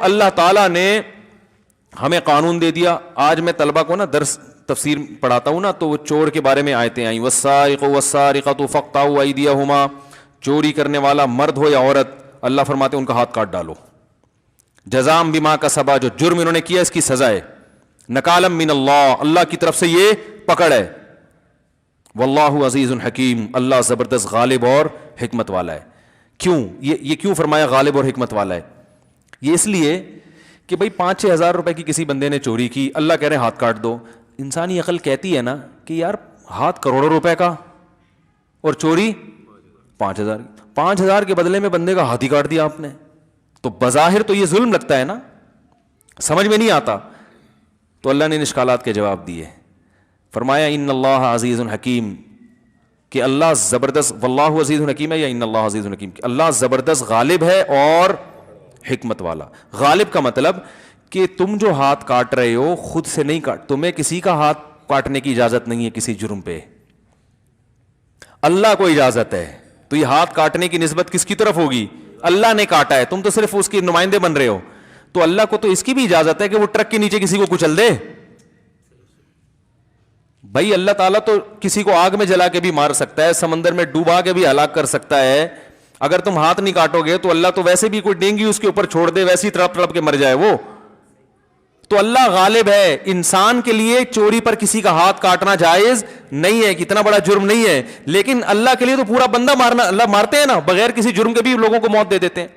اللہ تعالیٰ نے ہمیں قانون دے دیا. آج میں طلبہ کو نا درس تفسیر پڑھاتا ہوں نا, تو وہ چور کے بارے میں آیتیں آئیں, والسارق والسارقۃ فاقطعوا ایدیہما, چوری کرنے والا مرد ہو یا عورت, اللہ فرماتے ہیں ان کا ہاتھ کاٹ ڈالو. جزاء بما کسبا, جو جرم انہوں نے کیا اس کی سزا ہے. نکالا من اللہ, اللہ کی طرف سے یہ پکڑ ہے. واللہ عزیز حکیم, اللہ زبردست غالب اور حکمت والا ہے. کیوں یہ کیوں فرمایا غالب اور حکمت والا ہے؟ یہ اس لیے کہ بھائی 5-6 ہزار روپے کی کسی بندے نے چوری کی, اللہ کہہ رہے ہیں ہاتھ کاٹ دو. انسانی عقل کہتی ہے نا کہ یار ہاتھ کروڑوں روپے کا اور چوری 5,000, 5,000 کے بدلے میں بندے کا ہاتھ ہی کاٹ دیا آپ نے, تو بظاہر تو یہ ظلم لگتا ہے نا, سمجھ میں نہیں آتا. تو اللہ نے ان اشکالات کے جواب دیے. فرمایا ان اللہ عزیز حکیم, کہ اللہ زبردست, واللہ عزیز حکیم ہے یا ان اللہ عزیز حکیم, کہ اللہ زبردست غالب ہے اور حکمت والا. غالب کا مطلب کہ تم جو ہاتھ کاٹ رہے ہو خود سے نہیں کاٹ, تمہیں کسی کا ہاتھ کاٹنے کی اجازت نہیں ہے کسی جرم پہ, اللہ کو اجازت ہے. تو یہ ہاتھ کاٹنے کی نسبت کس کی طرف ہوگی؟ اللہ نے کاٹا ہے, تم تو صرف اس کے نمائندے بن رہے ہو. تو اللہ کو تو اس کی بھی اجازت ہے کہ وہ ٹرک کے نیچے کسی کو کچل دے. بھائی اللہ تعالیٰ تو کسی کو آگ میں جلا کے بھی مار سکتا ہے, سمندر میں ڈوبا کے بھی ہلاک کر سکتا ہے. اگر تم ہاتھ نہیں کاٹو گے تو اللہ تو ویسے بھی کوئی ڈینگی اس کے اوپر چھوڑ دے, ویسے ہی تڑپ تڑپ کے مر جائے وہ. تو اللہ غالب ہے. انسان کے لیے چوری پر کسی کا ہاتھ کاٹنا جائز نہیں ہے, کہ اتنا بڑا جرم نہیں ہے, لیکن اللہ کے لیے تو پورا بندہ مارنا, اللہ مارتے ہیں نا, بغیر کسی جرم کے بھی لوگوں کو موت دے دیتے ہیں.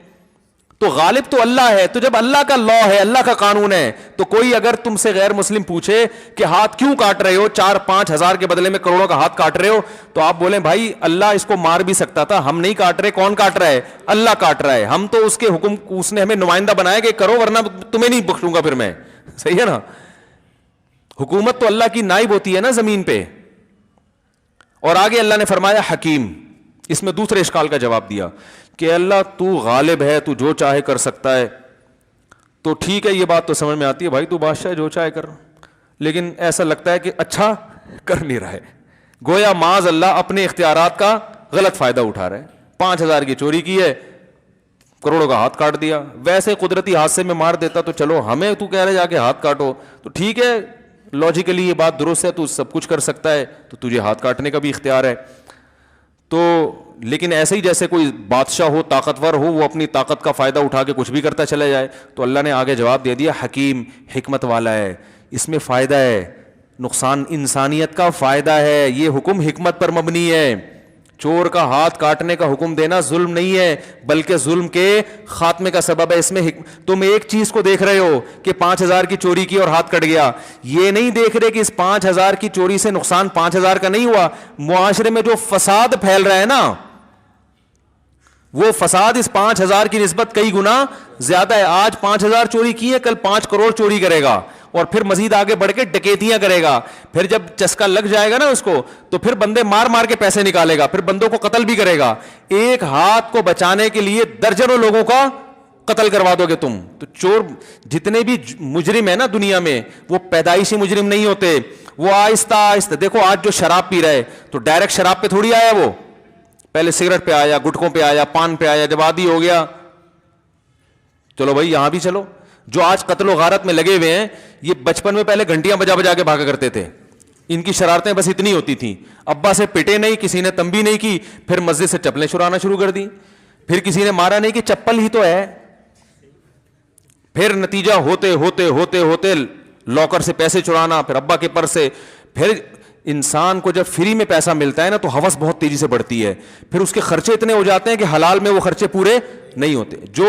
تو غالب تو اللہ ہے. تو جب اللہ کا لا ہے, اللہ کا قانون ہے, تو کوئی اگر تم سے غیر مسلم پوچھے کہ ہاتھ کیوں کاٹ رہے ہو, 4-5 ہزار کے بدلے میں کروڑوں کا ہاتھ کاٹ رہے ہو, تو آپ بولیں بھائی اللہ اس کو مار بھی سکتا تھا, ہم نہیں کاٹ رہے. کون کاٹ رہا ہے؟ اللہ کاٹ رہا ہے. ہم تو اس کے حکم, اس نے ہمیں نمائندہ بنایا کہ کرو, ورنہ تمہیں نہیں بخشوں گا پھر میں. صحیح ہے نا؟ حکومت تو اللہ کی نائب ہوتی ہے نا زمین پہ. اور آگے اللہ نے فرمایا حکیم. اس میں دوسرے اشکال کا جواب دیا کہ اللہ تو غالب ہے, تو جو چاہے کر سکتا ہے. تو ٹھیک ہے, یہ بات تو سمجھ میں آتی ہے بھائی, تو بادشاہ جو چاہے کر, لیکن ایسا لگتا ہے کہ اچھا کر نہیں رہا ہے. گویا معاذ اللہ اپنے اختیارات کا غلط فائدہ اٹھا رہا ہے. 5,000 کی چوری کی ہے, کروڑوں کا ہاتھ کاٹ دیا. ویسے قدرتی حادثے میں مار دیتا تو چلو, ہمیں تو کہہ رہے جا کے ہاتھ کاٹو, تو ٹھیک ہے لاجیکلی یہ بات درست ہے, تو سب کچھ کر سکتا ہے, تو تجھے ہاتھ کاٹنے کا بھی اختیار ہے. تو لیکن ایسے ہی جیسے کوئی بادشاہ ہو, طاقتور ہو, وہ اپنی طاقت کا فائدہ اٹھا کے کچھ بھی کرتا چلا جائے. تو اللہ نے آگے جواب دے دیا حکیم, حکمت والا ہے. اس میں فائدہ ہے, نقصان انسانیت کا فائدہ ہے. یہ حکم حکمت پر مبنی ہے. چور کا ہاتھ کاٹنے کا حکم دینا ظلم نہیں ہے, بلکہ ظلم کے خاتمے کا سبب ہے. اس میں تم ایک چیز کو دیکھ رہے ہو کہ 5,000 کی چوری کی اور ہاتھ کٹ گیا, یہ نہیں دیکھ رہے کہ اس 5,000 کی چوری سے نقصان 5,000 کا نہیں ہوا. معاشرے میں جو فساد پھیل رہا ہے نا, وہ فساد اس 5,000 کی نسبت کئی گنا زیادہ ہے. آج 5,000 چوری کی ہے, کل 5 کروڑ چوری کرے گا, اور پھر مزید آگے بڑھ کے ڈکیتیاں کرے گا. پھر جب چسکا لگ جائے گا نا اس کو, تو پھر بندے مار مار کے پیسے نکالے گا, پھر بندوں کو قتل بھی کرے گا. ایک ہاتھ کو بچانے کے لیے درجنوں لوگوں کا قتل کروا دو گے تم. تو چور جتنے بھی مجرم ہیں نا دنیا میں, وہ پیدائشی مجرم نہیں ہوتے, وہ آہستہ آہستہ. دیکھو آج جو شراب پی رہے, تو ڈائریکٹ شراب پہ تھوڑی آیا, وہ پہلے سگریٹ پہ آیا, گٹکوں پہ آیا, پان پہ آیا, جب عادی ہو گیا چلو بھائی یہاں بھی چلو. جو آج قتل و غارت میں لگے ہوئے ہیں, یہ بچپن میں پہلے گھنٹیاں بجا بجا کے بھاگا کرتے تھے. ان کی شرارتیں بس اتنی ہوتی تھیں, ابا سے پٹے نہیں, کسی نے تنبیہ نہیں کی, پھر مسجد سے چپلیں چرانا شروع کر دی, پھر کسی نے مارا نہیں کہ چپل ہی تو ہے. پھر نتیجہ ہوتے ہوتے ہوتے ہوتے لاکر سے پیسے چرانا, پھر ابا کے پرس سے. پھر انسان کو جب فری میں پیسہ ملتا ہے نا, تو ہوس بہت تیزی سے بڑھتی ہے. پھر اس کے خرچے اتنے ہو جاتے ہیں کہ حلال میں وہ خرچے پورے نہیں ہوتے. جو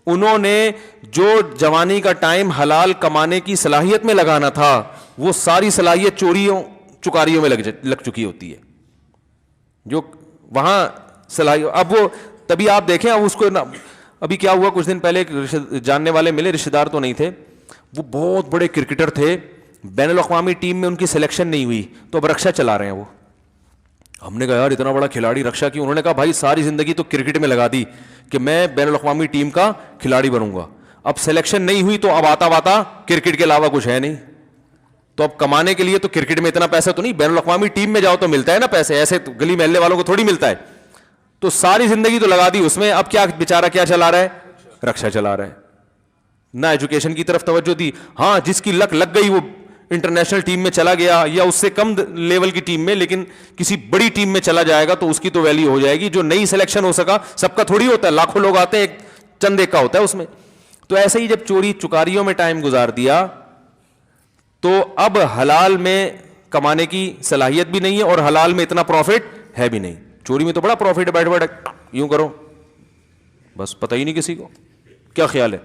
انہوں نے جو جوانی کا ٹائم حلال کمانے کی صلاحیت میں لگانا تھا, وہ ساری صلاحیت چوریوں چکاریوں میں لگ چکی ہوتی ہے. جو وہاں صلاحیت, اب وہ تبھی آپ دیکھیں, اب اس کو ابھی کیا ہوا, کچھ دن پہلے ایک جاننے والے ملے, رشتہ دار تو نہیں تھے, وہ بہت بڑے کرکٹر تھے, بین الاقوامی ٹیم میں ان کی سلیکشن نہیں ہوئی, تو اب رکشا چلا رہے ہیں وہ. ہم نے کہا یار اتنا بڑا کھلاڑی رکشا کی. انہوں نے کہا بھائی ساری زندگی تو کرکٹ میں لگا دی کہ میں بین الاقوامی ٹیم کا کھلاڑی بنوں گا, اب سلیکشن نہیں ہوئی تو اب آتا واتا کرکٹ کے علاوہ کچھ ہے نہیں, تو اب کمانے کے لیے تو کرکٹ میں اتنا پیسہ تو نہیں, بین الاقوامی ٹیم میں جاؤ تو ملتا ہے نا پیسے, ایسے تو گلی محلے والوں کو تھوڑی ملتا ہے. تو ساری زندگی تو لگا دی اس میں, اب کیا بیچارہ کیا چلا رہا ہے, رکشا چلا رہا ہے. نہ ایجوکیشن کی طرف توجہ دی. ہاں جس کی لک لگ گئی وہ انٹرنیشنل ٹیم میں چلا گیا یا اس سے کم لیول کی ٹیم میں, لیکن کسی بڑی ٹیم میں چلا جائے گا تو اس کی تو ویلیو ہو جائے گی. جو نئی سلیکشن ہو سکا, سب کا تھوڑی ہوتا ہے, لاکھوں لوگ آتے ہیں, ایک چند ایک کا ہوتا ہے اس میں. تو ایسے ہی جب چوری چکاریوں میں ٹائم گزار دیا تو اب حلال میں کمانے کی صلاحیت بھی نہیں ہے اور حلال میں اتنا پروفٹ ہے بھی نہیں. چوری میں تو بڑا پروفٹ ہے, بیٹھ بیٹھ یوں کرو بس, پتہ ہی نہیں کسی کو کیا خیال ہے.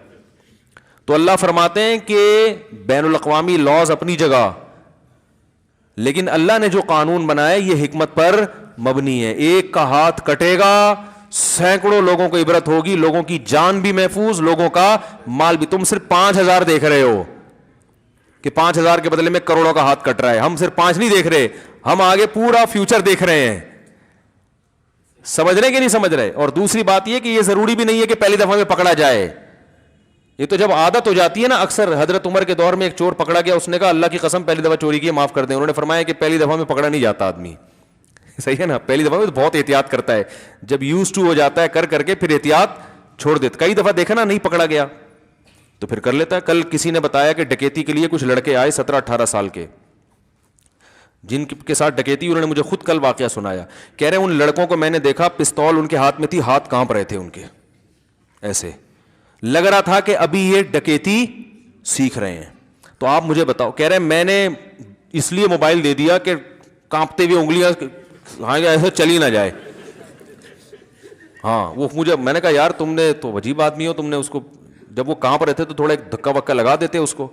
تو اللہ فرماتے ہیں کہ بین الاقوامی لاز اپنی جگہ, لیکن اللہ نے جو قانون بنایا یہ حکمت پر مبنی ہے. ایک کا ہاتھ کٹے گا, سینکڑوں لوگوں کو عبرت ہوگی, لوگوں کی جان بھی محفوظ, لوگوں کا مال بھی. تم صرف 5,000 دیکھ رہے ہو کہ 5,000 کے بدلے میں کروڑوں کا ہاتھ کٹ رہا ہے. ہم صرف 5 نہیں دیکھ رہے, ہم آگے پورا فیوچر دیکھ رہے ہیں. سمجھ رہے کہ نہیں سمجھ رہے؟ اور دوسری بات یہ کہ یہ ضروری بھی نہیں ہے کہ پہلی دفعہ میں پکڑا جائے. یہ تو جب عادت ہو جاتی ہے نا. اکثر حضرت عمر کے دور میں ایک چور پکڑا گیا, اس نے کہا اللہ کی قسم پہلی دفعہ چوری کی معاف کر دیں. انہوں نے فرمایا کہ پہلی دفعہ میں پکڑا نہیں جاتا آدمی, صحیح ہے نا, پہلی دفعہ میں بہت احتیاط کرتا ہے, جب یوز ٹو ہو جاتا ہے کر کر کے پھر احتیاط چھوڑ دیتا. کئی دفعہ دیکھا نا نہیں پکڑا گیا تو پھر کر لیتا ہے. کل کسی نے بتایا کہ ڈکیتی کے لیے کچھ لڑکے آئے 17-18 سال کے, جن کے ساتھ ڈکیتی, انہوں نے مجھے خود کل واقعہ سنایا. کہہ رہے ہیں ان لڑکوں کو میں نے دیکھا, پستول ان کے ہاتھ میں تھی, ہاتھ کانپ رہے تھے ان کے, ایسے لگ رہا تھا کہ ابھی یہ ڈکیتی سیکھ رہے ہیں. تو آپ مجھے بتاؤ, کہہ رہے ہیں میں نے اس لیے موبائل دے دیا کہ کانپتے ہوئے انگلیاں ایسے چلی نہ جائے. ہاں وہ مجھے, میں نے کہا یار تم نے تو عجیب آدمی ہو, تم نے اس کو جب وہ کانپ رہے تھے تو تھوڑا ایک دھکا وکا لگا دیتے اس کو.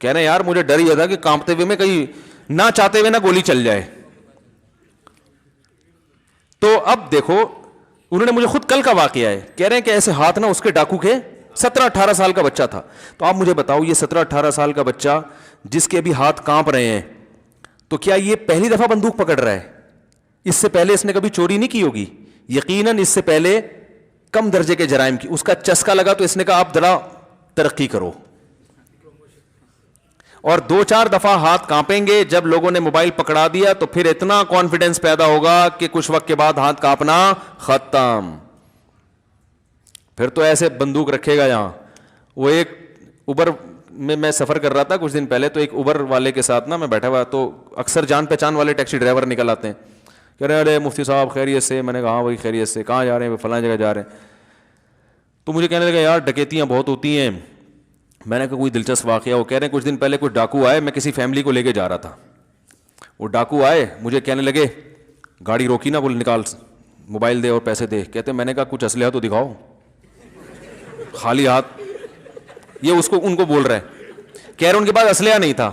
کہہ رہے ہیں یار مجھے ڈر ہی تھا کہ کانپتے ہوئے میں کہیں نہ چاہتے ہوئے نہ گولی چل جائے. تو اب دیکھو, انہوں نے مجھے خود کل کا واقعہ ہے, کہہ رہے ہیں کہ ایسے ہاتھ نہ اس کے ڈاکو کے, 17-18 سال کا بچہ تھا. تو آپ مجھے بتاؤ یہ 17-18 سال کا بچہ جس کے ابھی ہاتھ کانپ رہے ہیں, تو کیا یہ پہلی دفعہ بندوق پکڑ رہا ہے؟ اس سے پہلے اس نے کبھی چوری نہیں کی ہوگی, یقیناً اس سے پہلے کم درجے کے جرائم کی. اس کا چسکا لگا تو اس نے کہا آپ ذرا ترقی کرو, اور 2-4 دفعہ ہاتھ کانپیں گے. جب لوگوں نے موبائل پکڑا دیا تو پھر اتنا کانفیڈنس پیدا ہوگا کہ کچھ وقت کے بعد ہاتھ کانپنا ختم. پھر تو ایسے بندوق رکھے گا یہاں. وہ ایک اوبر میں سفر کر رہا تھا کچھ دن پہلے, تو ایک اوبر والے کے ساتھ نا میں بیٹھا ہوا, تو اکثر جان پہچان والے ٹیکسی ڈرائیور نکل آتے ہیں, کہہ رہے ارے مفتی صاحب خیریت سے؟ میں نے کہا ہاں وہی خیریت سے. کہاں جا رہے ہیں؟ فلاں جگہ جا رہے ہیں. تو مجھے کہنے لگا یار ڈکیتیاں بہت ہوتی ہیں. میں نے کہا کوئی دلچسپ واقعہ ہو؟ کہہ رہے ہیں کچھ دن پہلے کچھ ڈاکو آئے, میں کسی فیملی کو لے کے جا رہا تھا. وہ ڈاکو آئے, مجھے کہنے لگے, گاڑی روکی نا, بول نکال موبائل دے اور پیسے دے. کہتے میں نے کہا کچھ اسلحہ تو دکھاؤ. خالی ہاتھ, یہ اس کو ان کو بول رہے ہیں. کہہ رہے ان کے پاس اسلحہ نہیں تھا.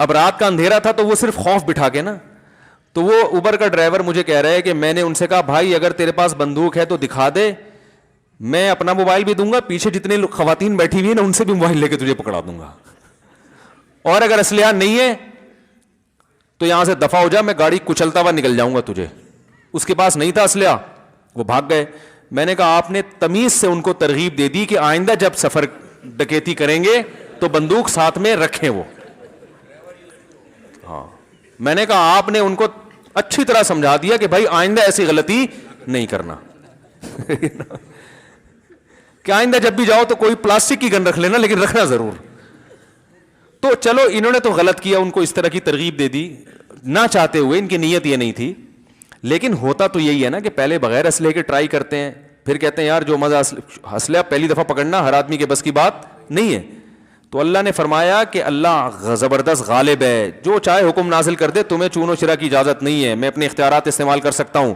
اب رات کا اندھیرا تھا تو وہ صرف خوف بٹھا کے نا, تو وہ اوبر کا ڈرائیور مجھے کہہ رہا ہے کہ میں نے ان سے کہا بھائی اگر تیرے پاس بندوق ہے تو دکھا دے, میں اپنا موبائل بھی دوں گا, پیچھے جتنے خواتین بیٹھی ہوئی ہیں نا ان سے بھی موبائل لے کے تجھے پکڑا دوں گا, اور اگر اسلحہ نہیں ہے تو یہاں سے دفع ہو جا, میں گاڑی کچلتا ہوا نکل جاؤں گا تجھے. اس کے پاس نہیں تھا اسلحہ, وہ بھاگ گئے. میں نے کہا آپ نے تمیز سے ان کو ترغیب دے دی کہ آئندہ جب سفر ڈکیتی کریں گے تو بندوق ساتھ میں رکھیں. وہ ہاں, میں نے کہا آپ نے ان کو اچھی طرح سمجھا دیا کہ بھائی آئندہ ایسی غلطی نہیں کرنا کہ آئندہ جب بھی جاؤ تو کوئی پلاسٹک کی گن رکھ لینا, لیکن رکھنا ضرور. تو چلو انہوں نے تو غلط کیا, ان کو اس طرح کی ترغیب دے دی نہ چاہتے ہوئے, ان کی نیت یہ نہیں تھی. لیکن ہوتا تو یہی ہے نا کہ پہلے بغیر اسلحے کے ٹرائی کرتے ہیں, پھر کہتے ہیں یار جو مزہ اسلحہ پہلی دفعہ پکڑنا ہر آدمی کے بس کی بات نہیں ہے. تو اللہ نے فرمایا کہ اللہ زبردست غالب ہے, جو چاہے حکم نازل کر دے, تمہیں چون و چرا کی اجازت نہیں ہے, میں اپنے اختیارات استعمال کر سکتا ہوں.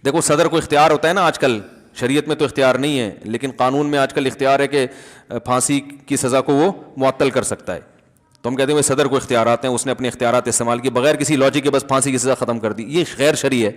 دیکھو صدر کو اختیار ہوتا ہے نا آج کل, شریعت میں تو اختیار نہیں ہے, لیکن قانون میں آج کل اختیار ہے کہ پھانسی کی سزا کو وہ معطل کر سکتا ہے. تو ہم کہتے ہیں صدر کو اختیارات ہیں, اس نے اپنے اختیارات استعمال کیے بغیر کسی لاجک کے, بس پھانسی کی سزا ختم کر دی. یہ غیر شرعی ہے.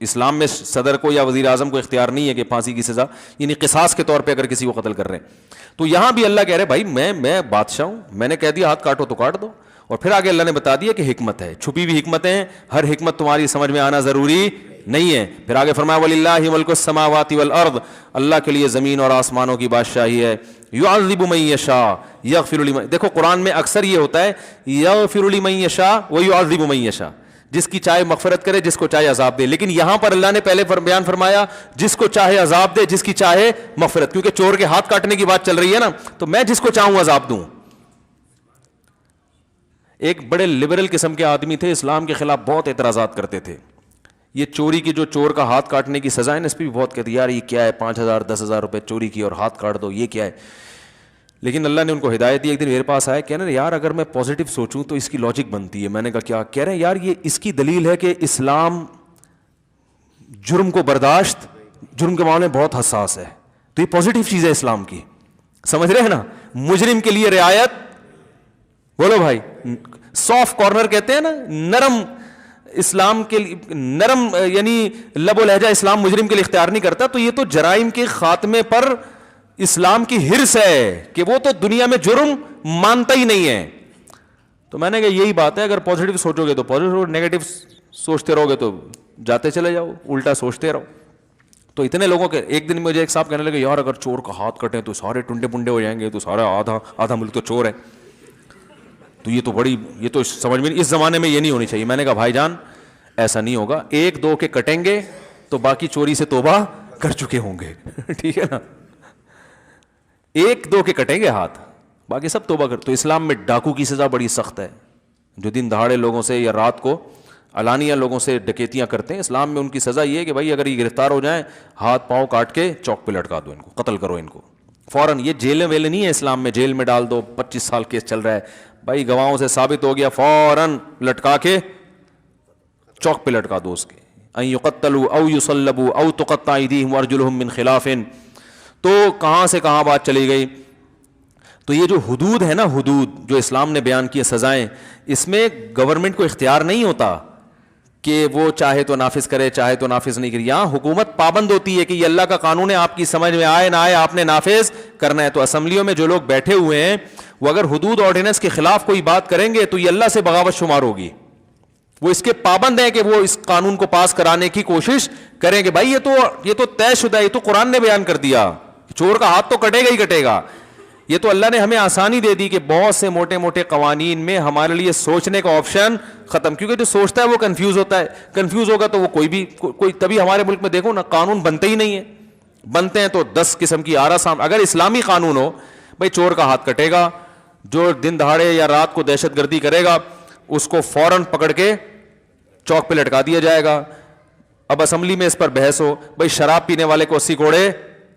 اسلام میں صدر کو یا وزیر اعظم کو اختیار نہیں ہے کہ پھانسی کی سزا, یعنی قصاص کے طور پہ اگر کسی کو قتل کر رہے ہیں. تو یہاں بھی اللہ کہہ رہے بھائی میں بادشاہ ہوں, میں نے کہہ دیا ہاتھ کاٹو تو کاٹ دو. اور پھر آگے اللہ نے بتا دیا کہ حکمت ہے, چھپی ہوئی حکمتیں, ہر حکمت تمہاری سمجھ میں آنا ضروری نہیں ہے. پھر آگے فرمایا وَلِلَّهِ مُلْكُ السَّمَاوَاتِ وَالْأَرْضِ, اللہ کے لیے زمین اور آسمانوں کی بادشاہی ہے. يُعَذِّبُ مَن يَشَاءُ يَغْفِرُ لِمَن, دیکھو قرآن میں اکثر یہ ہوتا ہے يَغْفِرُ لِمَن يَشَاءُ وَيُعَذِّبُ مَن يَشَاءُ, جس کی چاہے مغفرت کرے, جس کو چاہے عذاب دے. لیکن یہاں پر اللہ نے پہلے بیان فرمایا جس کو چاہے عذاب دے, جس کی چاہے مغفرت, کیونکہ چور کے ہاتھ کاٹنے کی بات چل رہی ہے نا, تو میں جس کو چاہوں عذاب دوں. ایک بڑے لبرل قسم کے آدمی تھے, اسلام کے خلاف بہت اعتراضات کرتے تھے. یہ چوری کی, جو چور کا ہاتھ کاٹنے کی سزا ہے نا, اس پہ بھی بہت کہتے یار یہ کیا ہے, 5,000 10,000 روپے چوری کی اور ہاتھ کاٹ دو, یہ کیا ہے. لیکن اللہ نے ان کو ہدایت دی. ایک دن میرے پاس آئے, کہنا یار اگر میں پازیٹیو سوچوں تو اس کی لاجک بنتی ہے. میں نے کہا کیا؟ کہہ رہے ہیں یار یہ اس کی دلیل ہے کہ اسلام جرم کو برداشت, جرم کے معاملے میں بہت حساس ہے, تو یہ پازیٹیو چیز ہے اسلام کی, سمجھ رہے ہیں نا. مجرم کے لیے رعایت, بولو بھائی, سافٹ کارنر کہتے ہیں نا, نرم اسلام کے لیے, نرم یعنی لب و لہجہ اسلام مجرم کے لیے اختیار نہیں کرتا. تو یہ تو جرائم کے خاتمے پر اسلام کی حرص ہے کہ وہ تو دنیا میں جرم مانتا ہی نہیں ہے. تو میں نے کہا یہی بات ہے, اگر پازیٹیو سوچو گے تو پازیٹیو, نیگیٹو سوچتے رہو گے تو جاتے چلے جاؤ, الٹا سوچتے رہو. تو اتنے لوگوں کے, ایک دن مجھے ایک صاحب کہنے لگے یار اگر چور کا ہاتھ کٹے تو سارے ٹنڈے پنڈے ہو جائیں گے, تو سارا آدھا ملک تو چور ہے. تو یہ تو بڑی, یہ تو سمجھ میں اس زمانے میں یہ نہیں ہونی چاہیے. میں نے کہا بھائی جان ایسا نہیں ہوگا, 1-2 کے کٹیں گے تو باقی چوری سے توبہ کر چکے ہوں گے. ٹھیک ہے نا, 1-2 کے کٹیں گے ہاتھ, باقی سب توبہ کر. تو اسلام میں ڈاکو کی سزا بڑی سخت ہے, جو دن دہاڑے لوگوں سے یا رات کو علانیہ لوگوں سے ڈکیتیاں کرتے ہیں. اسلام میں ان کی سزا یہ ہے کہ بھائی اگر یہ گرفتار ہو جائیں, ہاتھ پاؤں کاٹ کے چوک پہ لٹکا دو ان کو, قتل کرو ان کو فوراً. یہ جیلیں ویلیں نہیں ہے اسلام میں, جیل میں ڈال دو, 25 سال کیس چل رہا ہے. بھائی گواہوں سے ثابت ہو گیا, فوراً لٹکا کے چوک پہ لٹکا دو اس کے. ان یقتلوا او یصلبوا او تقطع ایدیہم وارجلہم من خلاف. تو کہاں سے کہاں بات چلی گئی. تو یہ جو حدود ہے نا, حدود جو اسلام نے بیان کی سزائیں, اس میں گورنمنٹ کو اختیار نہیں ہوتا کہ وہ چاہے تو نافذ کرے, چاہے تو نافذ نہیں کرے. یہاں حکومت پابند ہوتی ہے کہ یہ اللہ کا قانون ہے, آپ کی سمجھ میں آئے نہ آئے آپ نے نافذ کرنا ہے. تو اسمبلیوں میں جو لوگ بیٹھے ہوئے ہیں وہ اگر حدود آرڈیننس کے خلاف کوئی بات کریں گے تو یہ اللہ سے بغاوت شمار ہوگی. وہ اس کے پابند ہیں کہ وہ اس قانون کو پاس کرانے کی کوشش کریں گے. بھائی یہ تو طے شدہ ہے, یہ تو قرآن نے بیان کر دیا, چور کا ہاتھ تو کٹے گا ہی کٹے گا. یہ تو اللہ نے ہمیں آسانی دے دی کہ بہت سے موٹے موٹے قوانین میں ہمارے لیے سوچنے کا آپشن ختم, کیونکہ جو سوچتا ہے وہ کنفیوز ہوتا ہے. کنفیوز ہوگا تو وہ کوئی تبھی ہمارے ملک میں دیکھو نا قانون بنتے ہی نہیں ہے, بنتے ہیں تو 10 قسم کی آرا سام. اگر اسلامی قانون ہو, بھائی چور کا ہاتھ کٹے گا, جو دن دہاڑے یا رات کو دہشت گردی کرے گا اس کو فوراً پکڑ کے چوک پہ لٹکا دیا جائے گا. اب اسمبلی میں اس پر بحث ہو, بھائی شراب پینے والے کو 80 کوڑے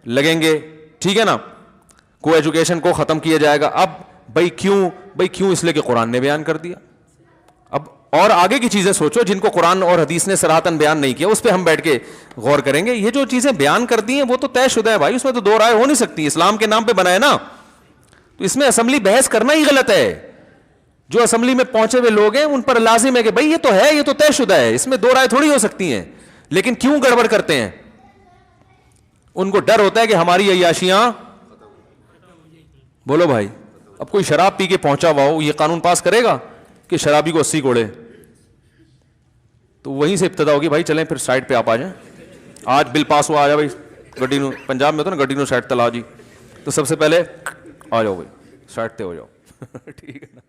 لگیں گے, ٹھیک ہے نا, کو ایجوکیشن کو ختم کیا جائے گا. اب بھائی کیوں, اس لیے کہ قرآن نے بیان کر دیا. اب اور آگے کی چیزیں سوچو جن کو قرآن اور حدیث نے صراحتاً بیان نہیں کیا, اس پہ ہم بیٹھ کے غور کریں گے. یہ جو چیزیں بیان کر دی ہیں وہ تو طے شدہ ہے بھائی, اس میں تو دو رائے ہو نہیں سکتی. اسلام کے نام پہ بنائے نا, تو اس میں اسمبلی بحث کرنا ہی غلط ہے. جو اسمبلی میں پہنچے ہوئے لوگ ہیں ان پر لازم ہے کہ بھائی یہ تو ہے, یہ تو طے شدہ ہے, اس میں دو رائے تھوڑی ہو سکتی ہیں. لیکن کیوں گڑبڑ کرتے ہیں؟ ان کو ڈر ہوتا ہے کہ ہماری عیاشیاں, بولو بھائی, اب کوئی شراب پی کے پہنچا ہوا ہو, یہ قانون پاس کرے گا کہ شرابی کو 80 کوڑے؟ تو وہیں سے ابتدا ہوگی, بھائی چلیں پھر سائڈ پہ آپ آ جائیں, آج بل پاس ہوا, آ جا بھائی گڈی نو, پنجاب میں ہوتا نا گڈی نو سائڈ تلا جی, تو سب سے پہلے آ جاؤ بھائی سائڈ تے ہو جاؤ. ٹھیک ہے نا.